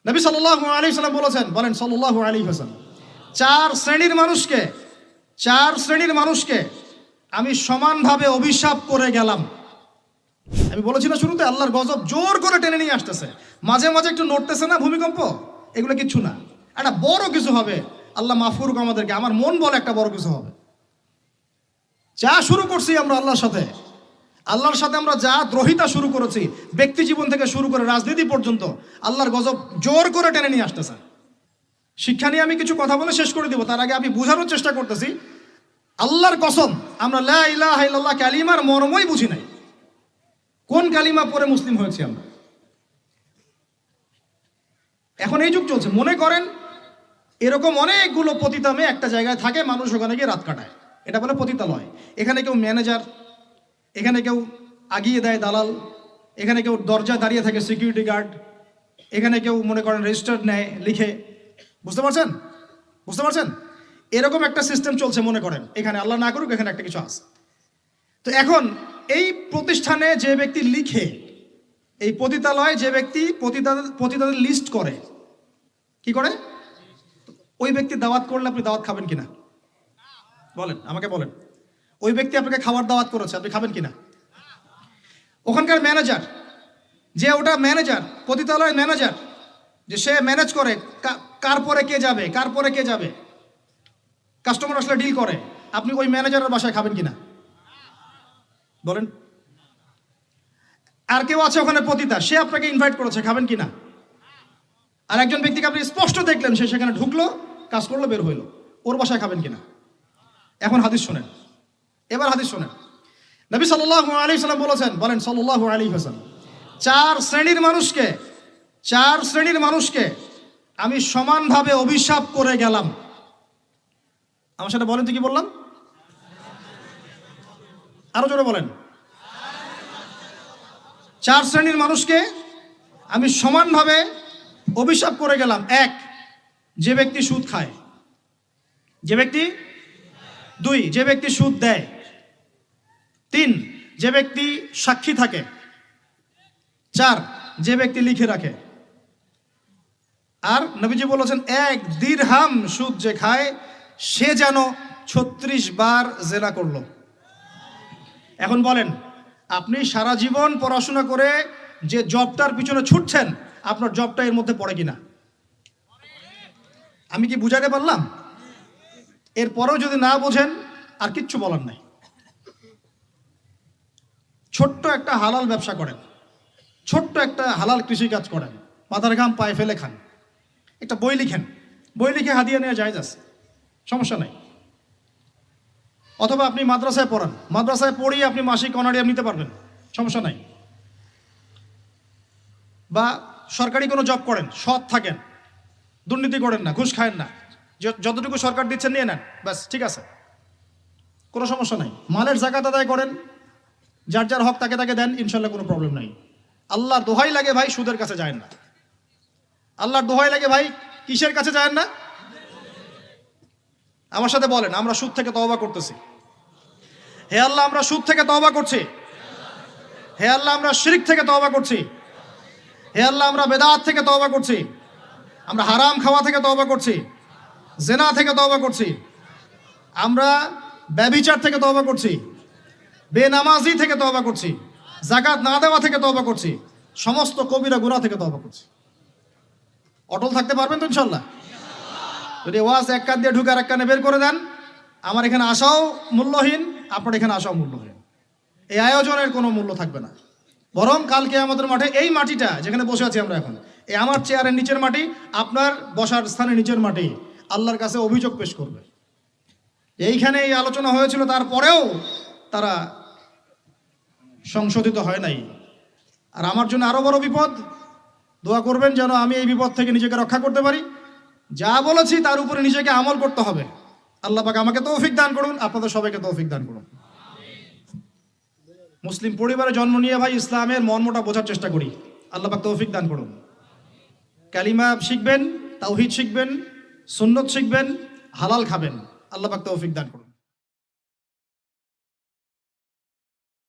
নবী সাল্লাল্লাহু আলাইহি ওয়াসাল্লাম বলেছেন, বলেন সাল্লাল্লাহু আলাইহি ওয়াসাল্লাম, চার শ্রেণীর মানুষকে আমি সমানভাবে অভিশাপ করে গেলাম। আমি বলেছি না শুরুতে, আল্লাহর গজব জোর করে টেনে নিয়ে আসতেছে, মাঝে মাঝে একটু নড়তেছে না ভূমিকম্প, এগুলো কিচ্ছু না, একটা বড় কিছু হবে। আল্লাহ মাফ করুক আমাদেরকে, আমার মন বলে একটা বড় কিছু হবে। যা শুরু করছি আমরা আল্লাহর সাথে আমরা যা দ্রোহিতা শুরু করেছি, ব্যক্তি জীবন থেকে শুরু করে রাজনীতি পর্যন্ত, আল্লাহর গজব জোর করে টেনে নিয়ে আসতেছে। শিক্ষা নিয়ে আমি কিছু কথা বলে শেষ করে দিব, তার আগে আমি বোঝানোর চেষ্টা করতেছি। আল্লাহর কসম, আমরা লা ইলাহা ইল্লাল্লাহ কালিমার মর্মই বুঝি নাই। কোন কালিমা পড়ে মুসলিম হয়েছি আমরা? এখন এই যুগ চলছে, মনে করেন এরকম অনেকগুলো পতিতা মেয়ে একটা জায়গায় থাকে, মানুষ ওখানে গিয়ে রাত কাটায়, এটা বলে পতিতালয়। এখানে কেউ ম্যানেজার, এখানে কেউ আগিয়ে দেয় দালাল, এখানে কেউ দরজায় দাঁড়িয়ে থাকে সিকিউরিটি গার্ড, এখানে কেউ মনে করেন রেজিস্টার নেয় লিখে। বুঝতে পারছেন? এরকম একটা সিস্টেম চলছে মনে করেন এখানে, আল্লাহ না করুক এখানে একটা কিছু আছে। তো এখন এই প্রতিষ্ঠানে যে ব্যক্তি লিখে, এই পতিতালয়ে যে ব্যক্তি পতিতাদের লিস্ট করে, কি করে? ওই ব্যক্তি দাওয়াত করলে আপনি দাওয়াত খাবেন কিনা? বলেন, আমাকে বলেন। ওই ব্যক্তি আপনাকে খাবার দাওয়াত করেছে, আপনি খাবেন কিনা? ওখানকার ম্যানেজার, যে ওটা ম্যানেজার, পতিতালয়ের ম্যানেজার, যে সে ম্যানেজ করে কার পরে কে যাবে, কাস্টমার আসলে ডিল করে, আপনি ওই ম্যানেজারের বাসায় খাবেন কিনা? বলেন। আর কেউ আছে ওখানে পতিতা, সে আপনাকে ইনভাইট করেছে, খাবেন কিনা? আর একজন ব্যক্তিকে আপনি স্পষ্ট দেখলেন, সে সেখানে ঢুকলো, কাজ করলো, বের হইলো, ওর বাসায় খাবেন কিনা? এখন হাদিস শোনেন, এবার হাদিস শোনেন। নবী সাল্লাল্লাহু আলাইহি ওয়াসাল্লাম বলেছেন, বলেন সাল্লাল্লাহু আলাইহি ওয়াসাল্লাম, চার শ্রেণীর মানুষকে আমি সমানভাবে অভিশাপ করে গেলাম। আমার সাথে বলেন তো কি বললাম? আরো জোরে বলেন। চার শ্রেণীর মানুষকে আমি সমানভাবে অভিশাপ করে গেলাম। এক, যে ব্যক্তি সুদ খায়, দুই, যে ব্যক্তি সুদ দেয়, তিন, যে ব্যক্তি সাক্ষী থাকে, চার, যে ব্যক্তি লিখে রাখে। আর নবীজি বলেছেন, এক দিরহাম সুদ যে খায় সে যেন 36 বার জেনা করলো। এখন বলেন, আপনি সারা জীবন পড়াশোনা করে যে জবটার পিছনে ছুটছেন, আপনার জবটা এর মধ্যে পড়ে কিনা? আমি কি বুঝাতে পারলাম? এরপরেও যদি না বোঝেন, আর কিচ্ছু বলার নাই। ছোট্ট একটা হালাল ব্যবসা করেন, ছোট্ট একটা হালাল কৃষিকাজ করেন, মাথার ঘাম পায়ে ফেলে খান, একটা বই লিখেন, বই লিখে হাদিয়া নেওয়া জায়েজ আছে, সমস্যা নাই। অথবা আপনি মাদ্রাসায় পড়ান, মাদ্রাসায় পড়িয়ে আপনি মাসিক অনারিয়া নিতে পারবেন, সমস্যা নাই। বা সরকারি কোনো জব করেন, সৎ থাকেন, দুর্নীতি করেন না, ঘুষ খায়েন না, যতটুকু সরকার দিচ্ছেন নিয়ে নেন, ব্যাস, ঠিক আছে, কোনো সমস্যা নাই। মালের যাকাত আদায় করেন, যার যার হক তাকে তাকে দেন, ইনশাল্লাহ কোনো প্রবলেম নাই। আল্লাহর দোহাই লাগে ভাই, সুদের কাছে যায় না। আল্লাহর দোহাই লাগে ভাই, কিসের কাছে যায় না? আমার সাথে বলেন, আমরা সুদ থেকে তওবা করতেছি। হে আল্লাহ, আমরা সুদ থেকে তওবা করছি। হে আল্লাহ, আমরা শিরক থেকে তওবা করছি। হে আল্লাহ, আমরা বেদাত থেকে তওবা করছি। আমরা হারাম খাওয়া থেকে তওবা করছি, জেনা থেকে তওবা করছি, আমরা ব্যভিচার থেকে তওবা করছি, বেনামাজি থেকে তওবা করছি, যাকাত না দেওয়া থেকে তওবা করছি, সমস্ত কবিরা গুনাহ থেকে তওবা করছি। অটল থাকতে পারবেন তো ইনশাল্লাহ? যদি ওয়াজ এক কান দিয়ে ঢুকার এক কানে বের করে দেন, আমার এখানে আসাও মূল্যহীন, আপনার এখানে আসাও মূল্যহীন, এই আয়োজনের কোনো মূল্য থাকবে না। বরং কালকে আমাদের মাঠে, এই মাটিটা যেখানে বসে আছি আমরা এখন, এই আমার চেয়ারের নিচের মাটি, আপনার বসার স্থানের নিচের মাটি আল্লাহর কাছে অভিযোগ পেশ করবে। এইখানে এই আলোচনা হয়েছিল, তারপরেও তারা সংশোধিত হয় নাই। আর আমার জন্য আরো বড় বিপদ, দোয়া করবেন যেন আমি এই বিপদ থেকে নিজেকে রক্ষা করতে পারি। যা বলেছি তার উপরে নিজেকে আমল করতে হবে। আল্লাহ পাক আমাকে তৌফিক দান করুন, আপনাদের সবাইকে তৌফিক দান করুন। মুসলিম পরিবারে জন্ম নিয়ে ভাই ইসলামের মর্মটা বোঝার চেষ্টা করি, আল্লাহ পাক তৌফিক দান করুন। কালিমা শিখবেন, তাওহীদ শিখবেন, সুন্নত শিখবেন, হালাল খাবেন, আল্লাহ পাক তৌফিক দান করুন।